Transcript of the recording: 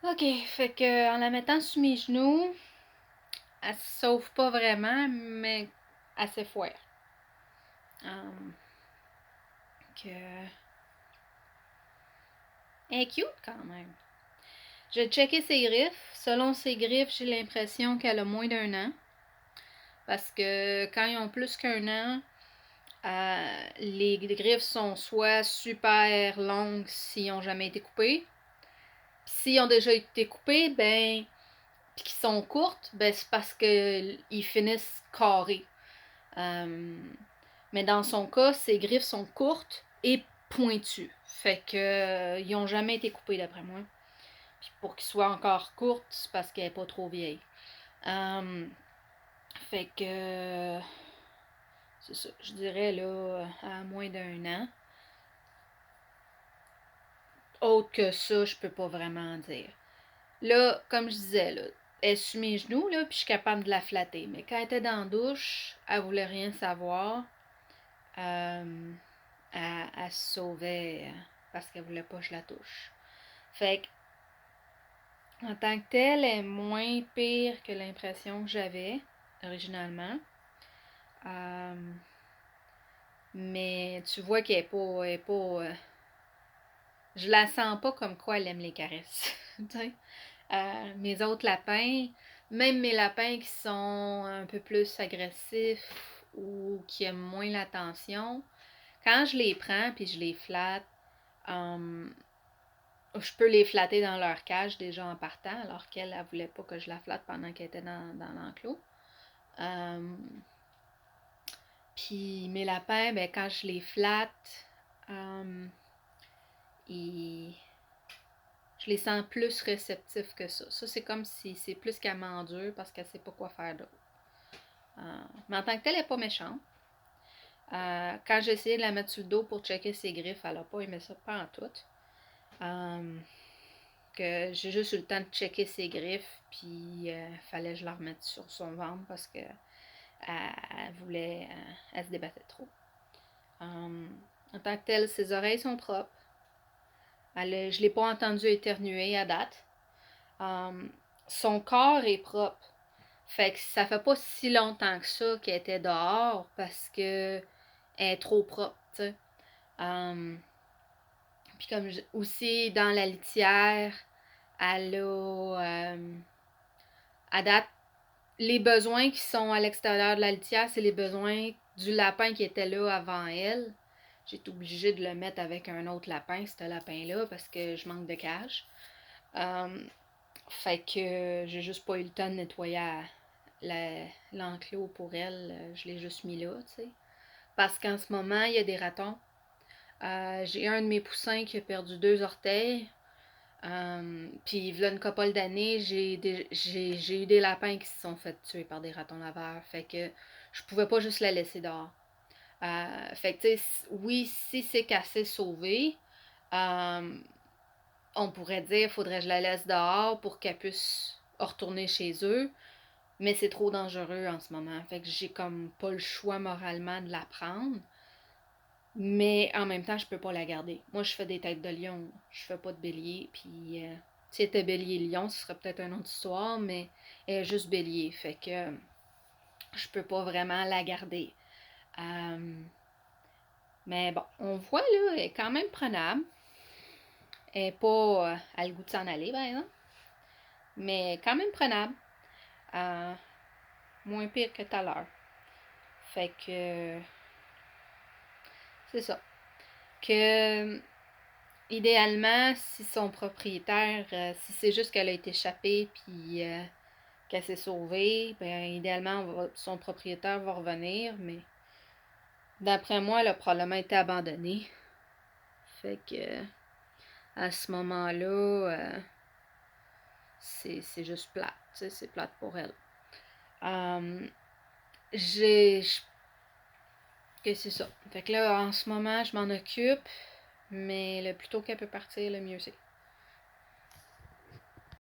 Ok, fait que en la mettant sous mes genoux, elle se sauve pas vraiment, mais elle s'effoire. Um, que... Elle est cute quand même. J'ai checké ses griffes. Selon ses griffes, j'ai l'impression qu'elle a moins d'1 an. Parce que quand ils ont plus qu'1 an, les griffes sont soit super longues s'ils n'ont jamais été coupées. Puis s'ils ont déjà été coupées, ben, puis qu'ils sont courtes, ben c'est parce qu'ils finissent carrés. Mais dans son cas, ses griffes sont courtes et pointues. Fait que ils n'ont jamais été coupés d'après moi. Puis pour qu'ils soient encore courtes, c'est parce qu'elle n'est pas trop vieille. Fait que c'est ça, je dirais là à moins d'1 an. Autre que ça, je peux pas vraiment dire. Là, comme je disais, là, elle est sur mes genoux, là, puis je suis capable de la flatter. Mais quand elle était dans la douche, elle voulait rien savoir. Elle se sauvait parce qu'elle voulait pas que je la touche. Fait que, en tant que telle, elle est moins pire que l'impression que j'avais originalement. Mais tu vois qu'elle est pas. Je la sens pas comme quoi elle aime les caresses. Mes autres lapins, même mes lapins qui sont un peu plus agressifs ou qui aiment moins l'attention, quand je les prends puis je les flatte, je peux les flatter dans leur cage déjà en partant, alors qu'elle ne voulait pas que je la flatte pendant qu'elle était dans l'enclos. Puis mes lapins, ben, quand je les flatte, ils... je les sens plus réceptifs que ça. Ça, c'est comme si c'est plus qu'elle m'endure parce qu'elle sait pas quoi faire d'autre. Mais en tant que telle, elle n'est pas méchante. Quand j'ai essayé de la mettre sur le dos pour checker ses griffes, elle n'a pas aimé ça, pas en tout. Que j'ai juste eu le temps de checker ses griffes, puis fallait que je la remette sur son ventre parce que elle voulait, elle se débattait trop. En tant que telle, ses oreilles sont propres. Je l'ai pas entendu éternuer à date. Son corps est propre. Fait que ça fait pas si longtemps que ça qu'elle était dehors parce que elle est trop propre, tu sais. Puis comme aussi dans la litière, elle a à date les besoins qui sont à l'extérieur de la litière, c'est les besoins du lapin qui était là avant elle. J'ai été obligée de le mettre avec un autre lapin, ce lapin-là, parce que je manque de cage. Fait que j'ai juste pas eu le temps de nettoyer l'enclos pour elle. Je l'ai juste mis là, tu sais. Parce qu'en ce moment, il y a des ratons. J'ai un de mes poussins qui a perdu 2 orteils. Puis, il y a une couple d'années, j'ai eu des lapins qui se sont fait tuer par des ratons laveurs. Fait que je pouvais pas juste la laisser dehors. Fait que, tu sais, oui, si c'est qu'elle sauver, on pourrait dire faudrait que je la laisse dehors pour qu'elle puisse retourner chez eux. Mais c'est trop dangereux en ce moment. Fait que j'ai comme pas le choix moralement de la prendre. Mais en même temps, je peux pas la garder. Moi, je fais des têtes de lion. Je fais pas de bélier. Puis, si c'était bélier-lion, ce serait peut-être une autre histoire. Mais elle est juste bélier. Fait que je peux pas vraiment la garder. Mais bon, on voit là, elle est quand même prenable. Elle est pas à le goût de s'en aller, par exemple. Mais quand même prenable. Moins pire que tout à l'heure. Fait que c'est ça. Que idéalement, si son propriétaire, si c'est juste qu'elle a été échappée puis qu'elle s'est sauvée, ben idéalement son propriétaire va revenir, mais d'après moi, elle a probablement été abandonnée. Fait que à ce moment-là, c'est juste plate, tu sais, c'est plate pour elle. J'ai que c'est ça. Fait que là, en ce moment, je m'en occupe, mais le plus tôt qu'elle peut partir, le mieux c'est.